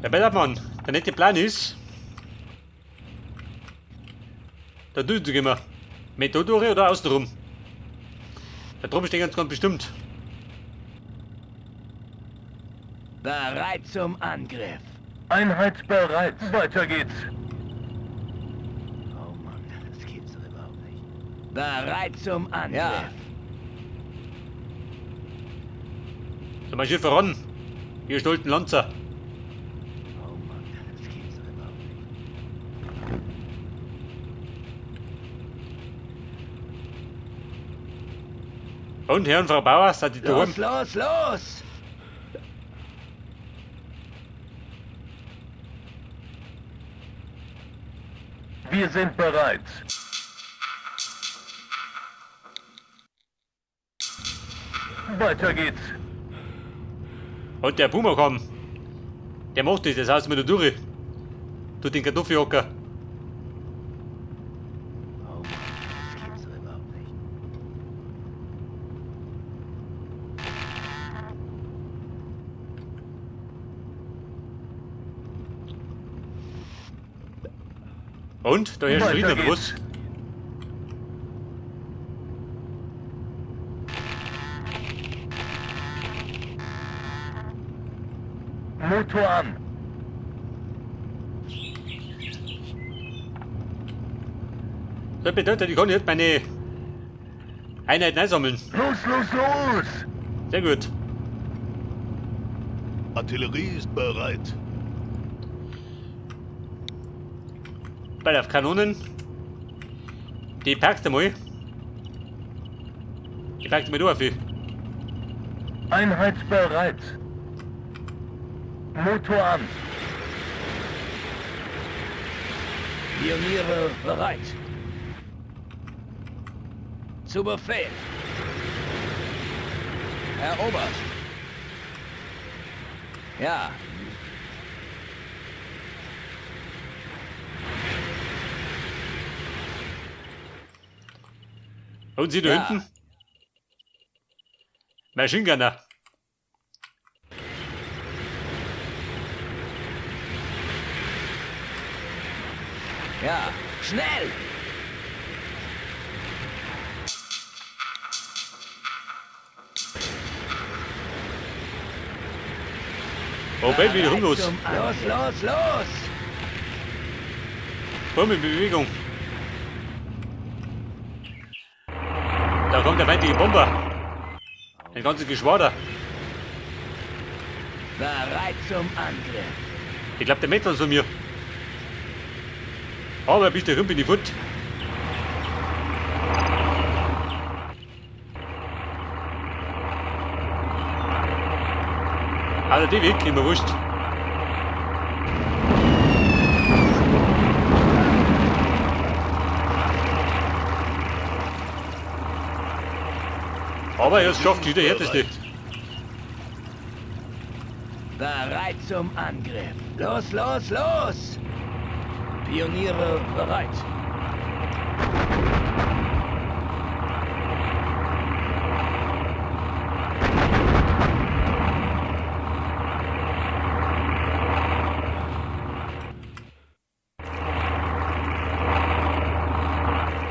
Der Bellermann, der nette Plan ist, da durchzugehen wir. Mit da durch oder außenrum? Da drum steht ganz bestimmt. Bereit zum Angriff. Einheit bereit. Weiter geht's. Oh Mann, das gibt's doch überhaupt nicht. Bereit zum Angriff. Ja. So, mein Schiff voran. Hier stolten Lanzer. Oh Mann, das gibt's doch überhaupt nicht. Und Herr und Frau Bauer, seid ihr daheim? Los! Wir sind bereit. Weiter geht's. Und der Puma kam. Der macht das Haus mit der durch. Tut den Kartoffelhocker. Oh Mann, das gibt's doch überhaupt nicht. Und? Da herrscht Weiter Frieden oder geht's. was? Motor an. Das bedeutet, ich kann jetzt meine Einheiten einsammeln. Los! Sehr gut. Artillerie ist bereit. Ball auf Kanonen. Die packst du mal. Die packst du mal da auf. Einheit bereit. Motor an. Pioniere bereit. Zu Befehl. Herr Oberst. Ja. Und sie da Ja. hinten? Machine Gunner. Ja. Schnell! Oh Baby, wieder los. Los! Komm in Bewegung. Da kommt der feindliche Bomber. Ein ganzes Geschwader. Bereit zum Angriff. Ich glaube, der Metz von mir. Aber bis der bin ich fort. Also die Weg, immer wurscht. Aber er schafft wieder härteste. Bereit zum Angriff. Los! Pioniere bereit.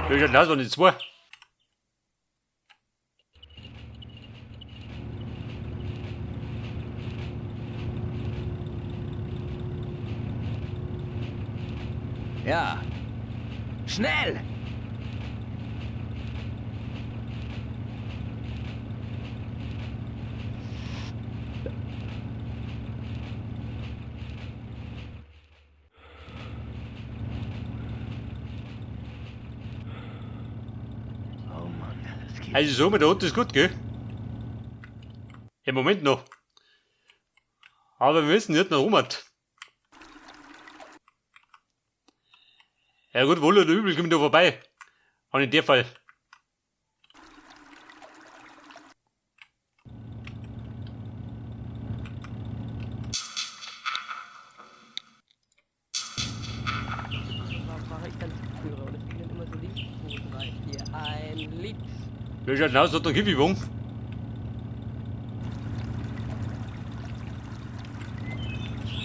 Wie schaut das, wenn ich zwei? Ja. Schnell! Oh Mann, das geht. Also so, mit der Hund ist gut, gell? Im Moment noch. Aber wir wissen nicht, noch rum hat. Ja gut, wohl oder übel kommt da vorbei. Und in dem Fall. Warum mache ich dann Führer? Und es ging dann immer so links, 2, 3, 4, ein links. Wie schaut das aus, hat eine Kippübung?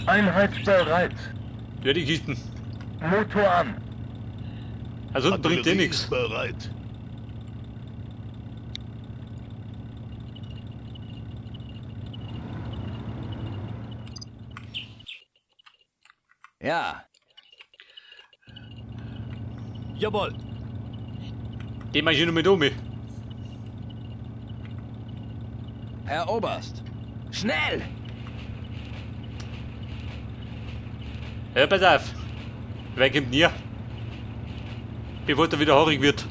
Einheit bereit. Ja, die Kisten. Motor an. Also unten bringt eh Artillerie nichts. ist bereit. Ja, Jawohl. Den mach ich nur mit oben. Herr Oberst. Schnell! Ja, pass auf. Wer kommt näher? Bevor der wieder haarig wird.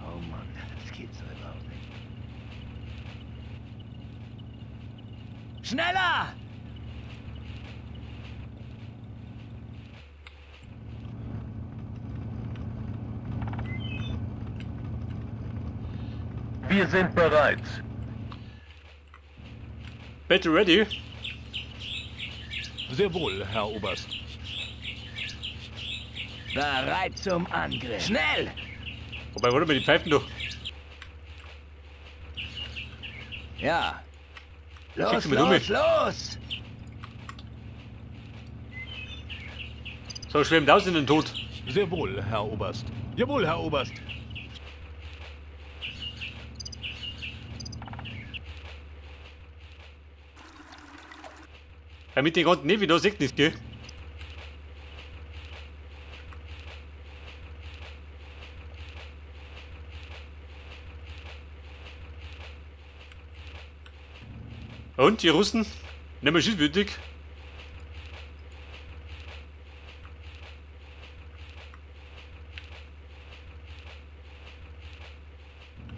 Oh Mann, das geht so überhaupt nicht. Schneller! Wir sind bereit. Battle ready? Sehr wohl, Herr Oberst. Bereit zum Angriff. Schnell! Wobei, warte mal, die Pfeifen doch. Ja. Schickst Los, du mir los, los! So, schwemmt aus in den Tod. Sehr wohl, Herr Oberst. Jawohl, Herr Oberst. Ja, mit den ganzen Nevi, da sieht nichts, gell? Und, die Russen? Nicht mehr schießwürdig?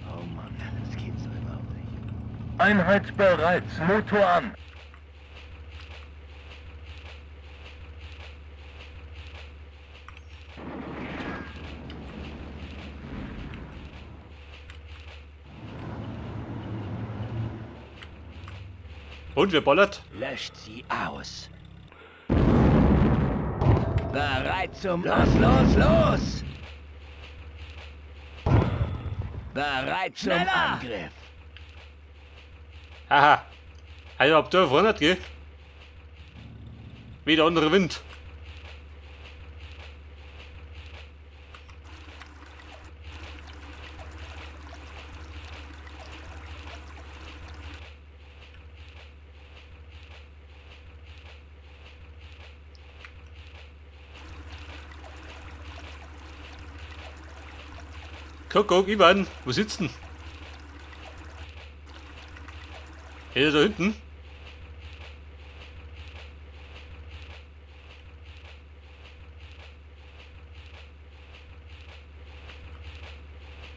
Oh Mann, das geht so überhaupt nicht. Einheit bereit. Motor an. Und, wer ballert? Löscht sie aus. Bereit zum... Los, los, los! Bereit zum Angriff. Haha. Also, ab da vorne, gell? Wie der andere Wind. Guck, Ivan, wo sitzt denn? Ist er da hinten?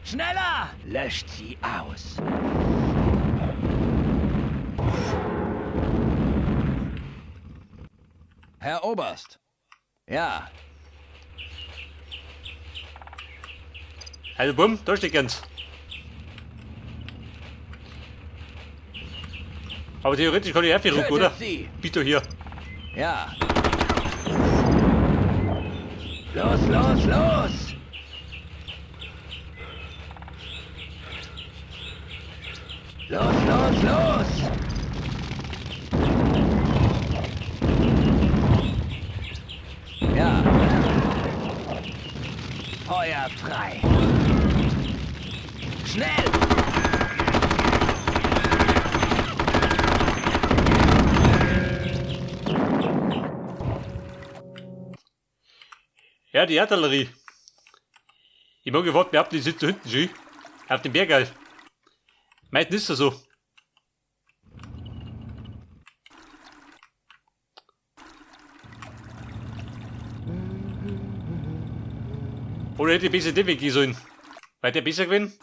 Schneller! Löscht sie aus. Herr Oberst. Ja, Also, bumm, da steht ganz. Aber theoretisch kann ich auch viel rücken, oder? tötet sie. Bitte hier. Ja. Los, los, los! Los, los, los! Ja. Feuer frei. Schnell! Ja, die Artillerie. Ich mag gefragt behaupten, die sitzt da hinten schon. Auf dem Berg. Meistens ist das so. Oder hätte ich besser den Weg gehen sollen. Weil der besser gewesen.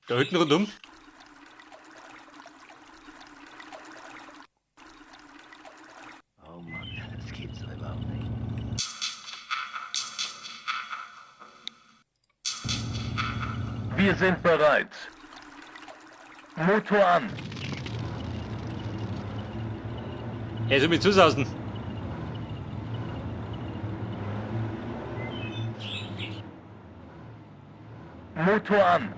Da hinten rundum. Oh Mann, das geht so überhaupt nicht. Wir sind bereit. Motor an. Er soll mit zusausen. Motor an.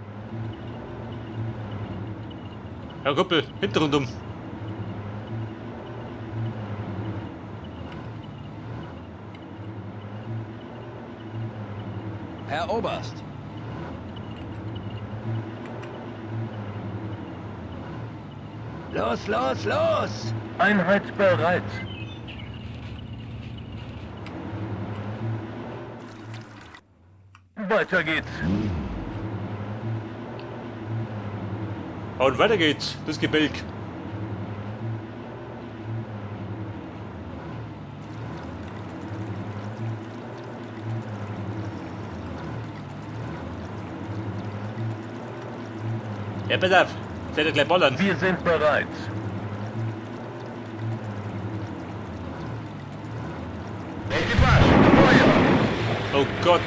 Ja, Kuppel, hinten rundum. Herr Oberst. Los, los, los! Einheit bereit. Weiter geht's. Und weiter geht's. Das Gebälk. Ja, pass auf. Seid ihr gleich ballern. Wir sind bereit. Oh Gott.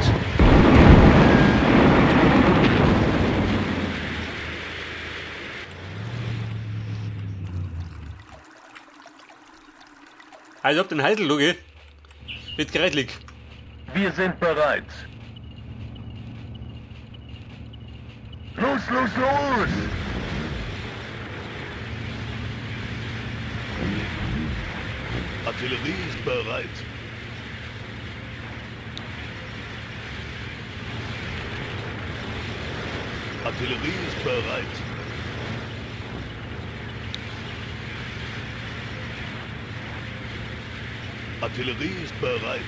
Also ob den Heidel, Lugi. Wird gerechtlich. Wir sind bereit. Los, los, los! Artillerie ist bereit. Artillerie ist bereit. Artillerie ist bereit.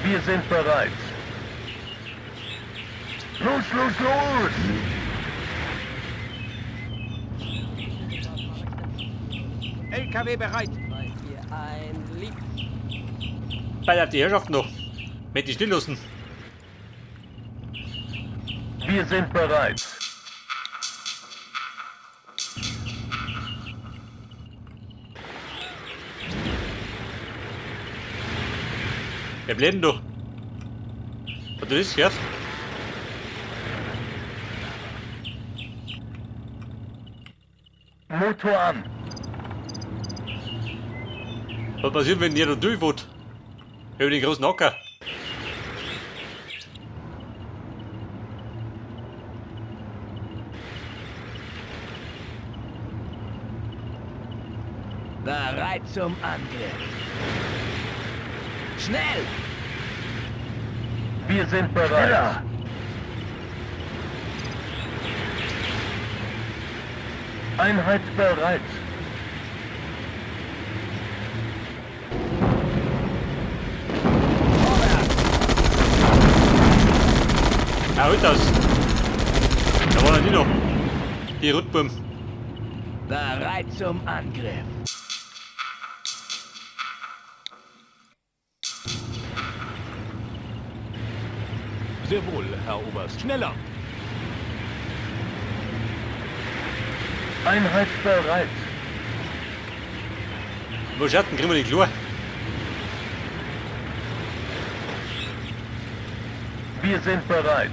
Wir sind bereit. Los, los, los! LKW bereit. 3, 4, ein Lied. Bald auf die Herrschaft noch. Mit die still lassen. Wir sind bereit. Wir bleiben doch. Was ist das jetzt? Motor an. Was passiert, wenn ihr da durchfährt? Über den großen Acker. Bereit zum Angriff. Schnell! Wir sind bereit. Einheit bereit. Ah, halt das. Da war er nicht noch. Die Rutbum. Bereit zum Angriff. Sehr wohl, Herr Oberst. Schneller! Einheit bereit. Wo Schatten kriegen wir nicht klar. Wir sind bereit.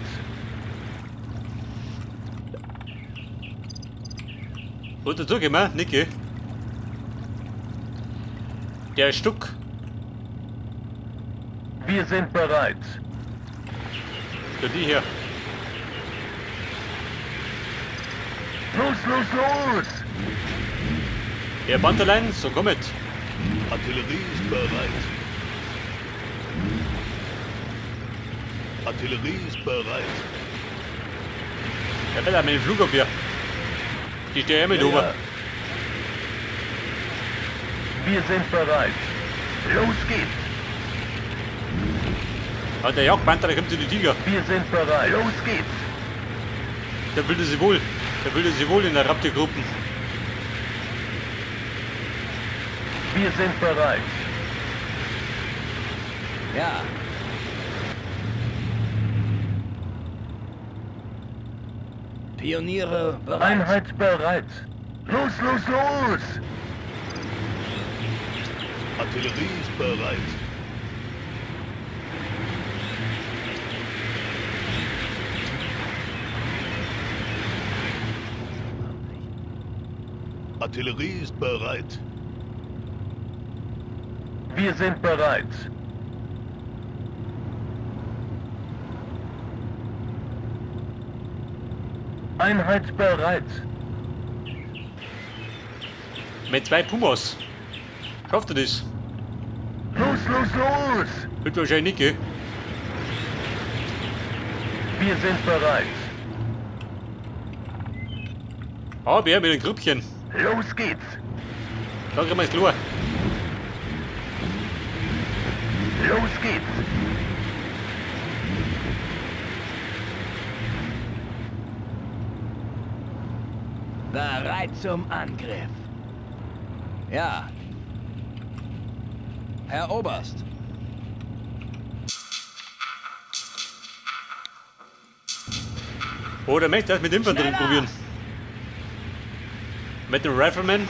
Und dazu gehen wir, Niki. Der Stuck. Wir sind bereit. Für die hier. Los, los, los! Der Panterlein, so kommt. Artillerie ist bereit. Artillerie ist bereit. Der will mit dem Flugabwehr. Die steht ja mit oben. Wir sind bereit. Los geht's. Ah, der Jagdpanther, der kommt zu den Tiger. Wir sind bereit. Los geht's. Der will sie wohl. Der will sie wohl in der Raptor-Gruppen. Wir sind bereit. Ja. Pioniere bereit. Einheit bereit. Los, los, los! Artillerie ist bereit. Artillerie ist bereit. Wir sind bereit. Einheit bereit. Mit 2 Pumas. Schafft er das? Los, los, los! Wird wahrscheinlich nicht gehen. Wir sind bereit. Ah, wer mit dem Grüppchen. Los geht's. Da kriegen wir es klar. Los geht's. Bereit zum Angriff. Ja. Herr Oberst. Oder möchte das mit Infanterie Schneller! probieren? Mit dem Rifleman?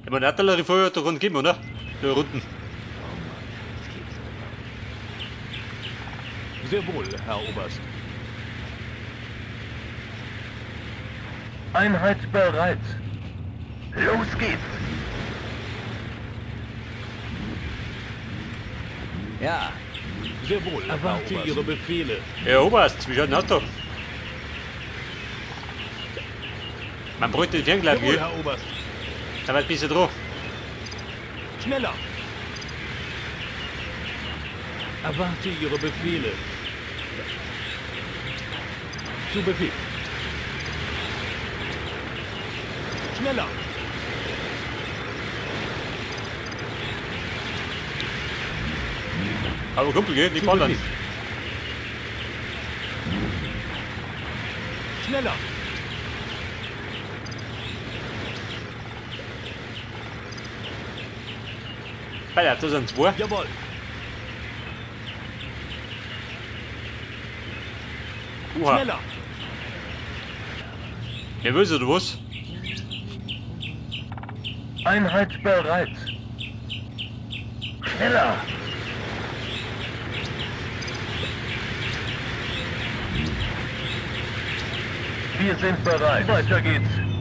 Ich meine, Artilleriefeuer hat doch schon gegeben, oder? Da unten. Sehr wohl, Herr Oberst. Einheit bereit. Los geht's. Ja. Sehr wohl, Herr Erwarte Oberst. Ihre Befehle. Herr Oberst, wie schaut denn das da? Man bräuchte den Sehr Fernglas, wohl, gell? Herr Oberst. Da war ein bisschen dran. Schneller. Erwarte Ihre Befehle. Zu Befehl. Schneller. Aber Kumpel, gell? Nicht Zu ballern. Befehl. Schneller. Alter, da sind zwei. Jawohl. Uha. Schneller. Nervös oder was? Einheit bereit. Schneller. Wir sind bereit. Weiter geht's.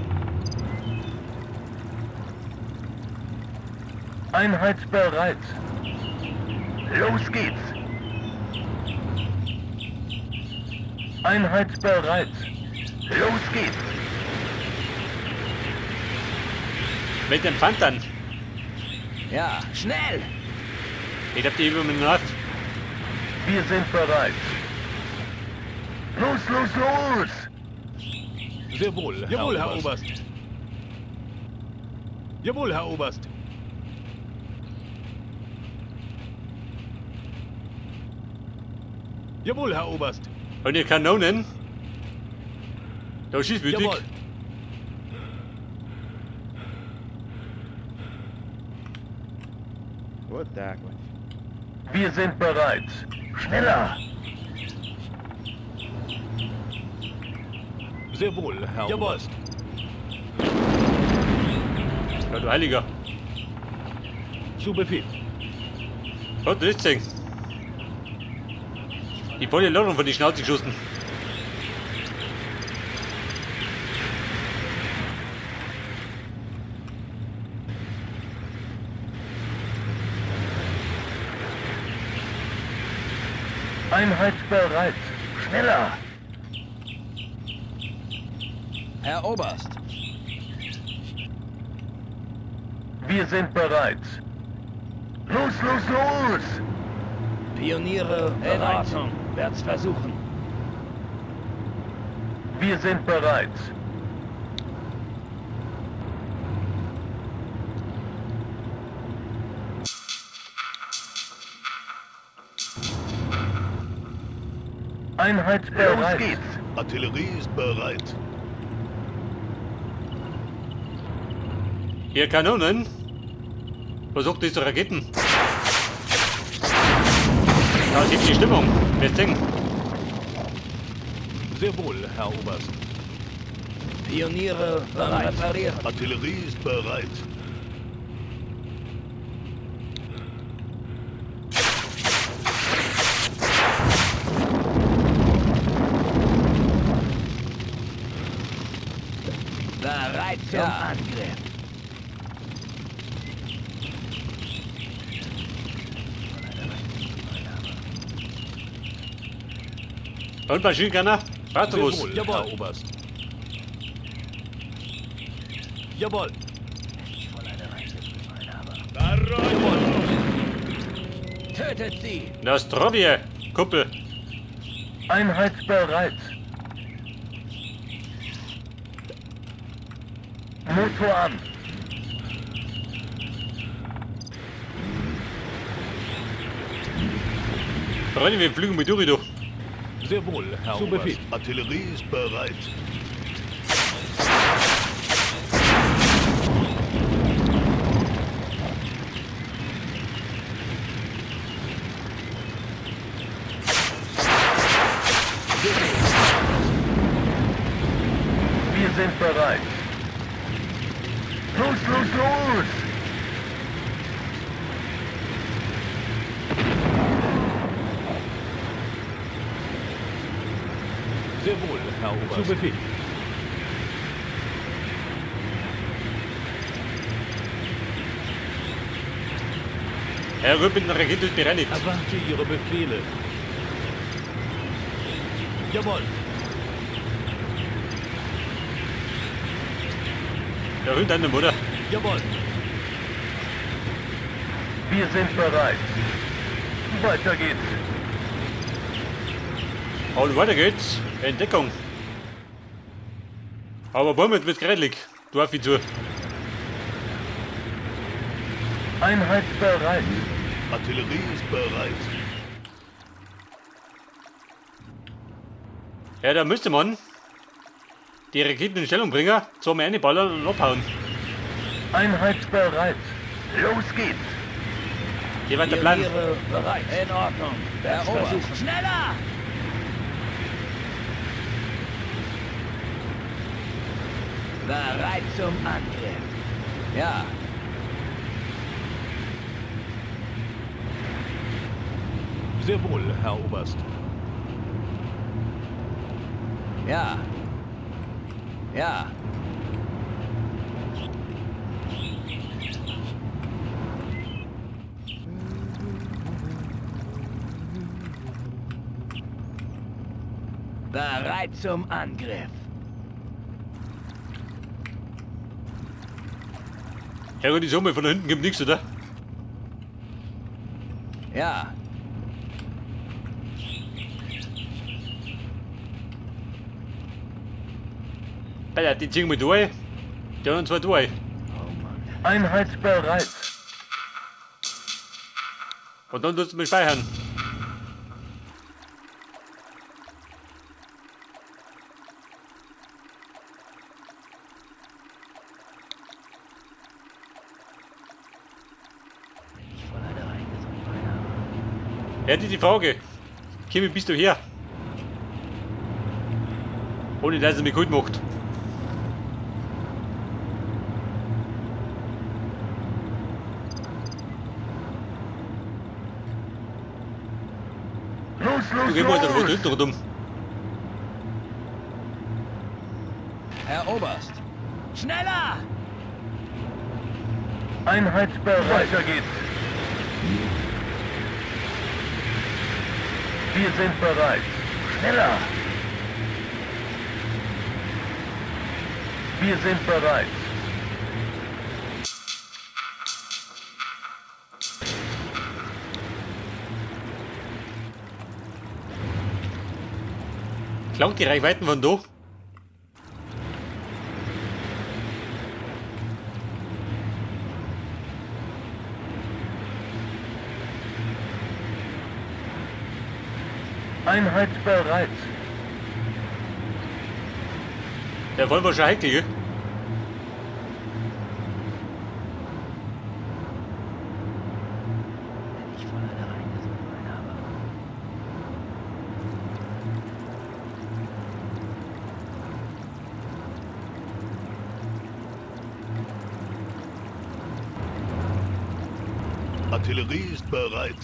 Einheit bereit. Los geht's. Einheit bereit. Los geht's. Mit den Panthern. Ja. Schnell. Ich hab die über den Nerv. Wir sind bereit. Los, los, los! Sehr wohl, Jawohl, Herr Oberst. Jawohl, Herr Oberst. Jawohl, Herr Oberst. Und die Kanonen. Da schießt wütig. Jawohl. Wir sind bereit. Schneller! Sehr wohl, Herr Jawohl. Oberst. Ja, du Heiliger. Zu Befehl. Hat das gesehen? Die volle Ladung von die Schnauze geschossen. Einheit bereit. Schneller! Herr Oberst. Wir sind bereit. Los, los, los! Pioniere bereit. Werd's versuchen. Wir sind bereit. Einheit bereit. Los geht's. Artillerie ist bereit. Ihr Kanonen. Versucht diese Raketen. Da sieht die Stimmung. Wir singen. Sehr wohl, Herr Oberst. Pioniere reparieren. Artillerie ist bereit. zum Angriff. Und Maschinengunner? Warte, Sehr was? wohl, Herr Oberst. Jawohl. Tötet sie! Nostrovje, Kumpel. Einheit bereit. Motor an. Freunde, wir fliegen mit durch, du. Sehr wohl, Herr Zu Oberst. Befehl. Artillerie ist bereit. Wir sind bereit. Los, los, los! Sehr wohl, Herr Zu Oberst. Befehl. Er rührt mit einer Rakete bereinigt. Erwarte Ihre Befehle. Jawohl. Er rührt eine Mutter. Jawohl. Wir sind bereit. Weiter geht's. Und weiter geht's. Entdeckung. Aber Bomben wird grätlich. Du hast viel zu. Einheit bereit. Artillerie ist bereit. Ja, da müsste man die Raketen in Stellung bringen, zum eine ballern und abhauen. Einheit bereit. Los geht's. Hier wird der Plan. Pioniere bereit. In Ordnung. Herr Oberst. Schneller! Bereit zum Angriff. Ja, Sehr wohl, Herr Oberst. ja. Ja. Bereit zum Angriff. Ja, die Summe von da hinten gibt nichts, oder? Ja. Ja, die ziehen wir durch. Die anderen zwei durch. Einheit bereit. Und dann tust du mich speichern. Ja, die Frage. Kimi, bist du hier? Ohne dass er mich gut macht. Los, Du los, geh mal den roten los! Hintergrund um. Herr Oberst. Schneller! Einheit bereit. Weiter geht's. Wir sind bereit. Schneller! Wir sind bereit. Klangt die Reichweiten von da? Einheit bereit. Der wollen wir schon heikel. Ich voll eine reingesoffen habe. Artillerie ist bereit.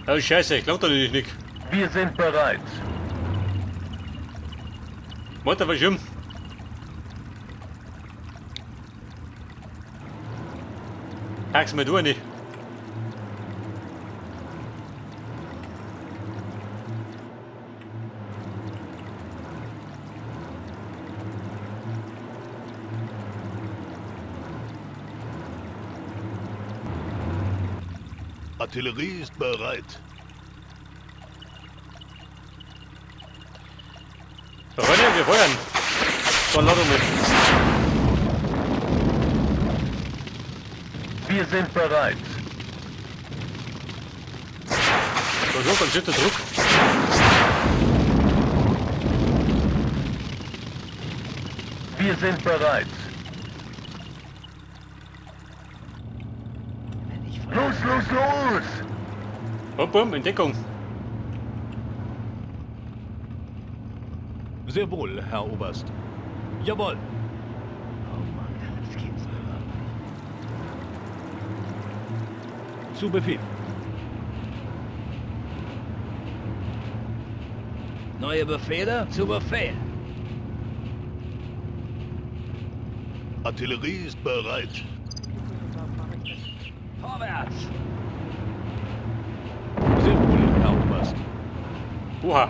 Oh Scheiße, klangt doch nicht. Wir sind bereit. Warte, was schlimm? Pack's mir durch nicht. Artillerie ist bereit. Freunde, wir feuern. Von Lotto mit. Wir sind bereit. So, kommt schütter Druck. Wir sind bereit. Los, los, los! Bum, bum, in Deckung. Sehr wohl, Herr Oberst. Jawohl. Oh Mann, das gibt's überhaupt nicht. Zu Befehl. Neue Befehle? Zu Befehl. Artillerie ist bereit. Vorwärts! Sehr wohl, Herr Oberst. Oha.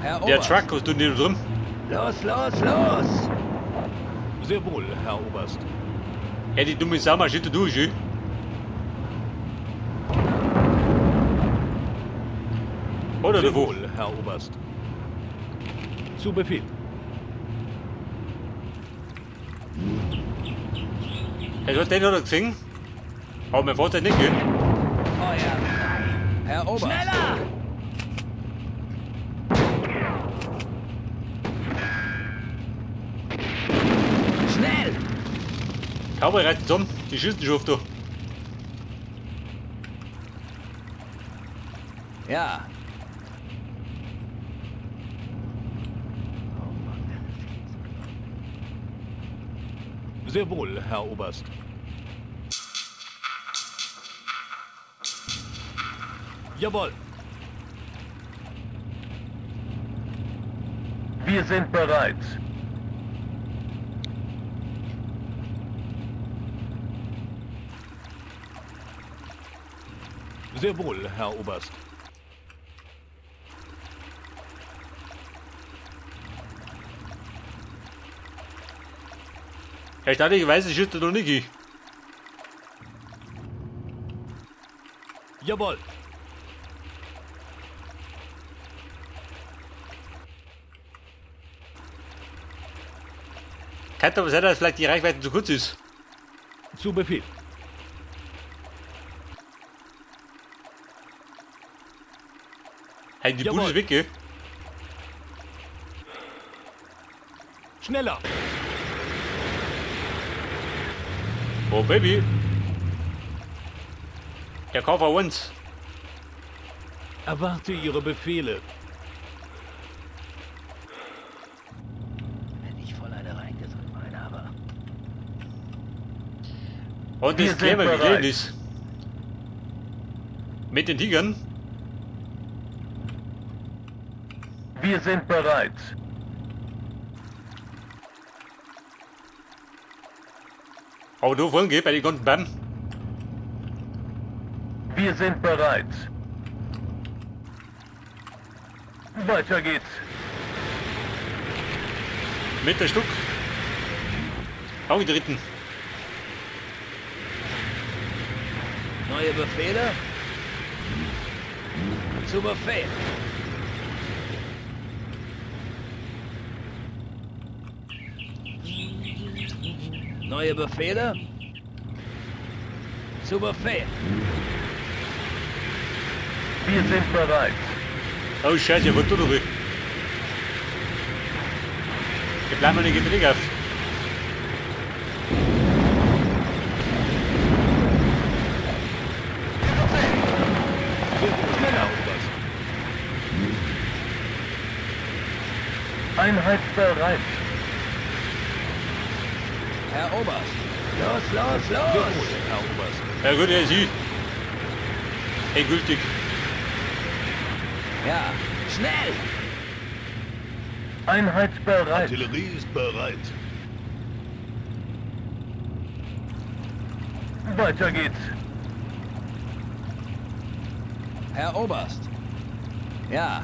Herr Der Oberst! Truck, was tut denn da drin? Los, los, los! Sehr wohl, Herr Oberst. Ja, die dumme Sau mal schütter durch, ey. Oder Sehr da wo? wohl, Herr Oberst. Zu Befehl. Also den hat er gesehen. Aber mein Vater nicht, gell? Feuer frei! Herr Oberst! Schneller! Schnell! Cowboy reißt zusammen, die schießen schon auf da. Ja. Oh Mann, das gibt's überhaupt Sehr wohl, Herr Oberst. Jawohl. Wir sind bereit. Sehr wohl, Herr Oberst. Erstaunlicherweise schießt er da nicht hin. Jawohl. Kann aber sein, dass vielleicht die Reichweite zu kurz ist. Zu Befehl. Hey, die Jawohl. Bude ist weg, gell? Schneller. Oh, Baby. Der KV-1. Erwarte Ihre Befehle. Wenn ich voll eine reingedrückt meine, aber... Und Wir das klären wir, sind wie klein bereit. ist. Mit den Tigern. Wir sind bereit. Aber da vorne geht bei den ganzen Bären. Wir sind bereit. Weiter geht's. Mit der Stück. Angetreten. Neue Befehle? Zu Befehl! Neue Befehle? Zu Befehl! Wir sind bereit. Oh Scheiße, was tut er? Wir bleiben nicht gedreht auf. Sehr wohl, Herr Oberst. Einheit bereit. Herr Oberst! Los, los, Sehr los! wohl, Herr Oberst. Ja gut, er ist hier. Endgültig. Ja, schnell! Einheit bereit. Artillerie ist bereit. Weiter geht's. Herr Oberst. Ja,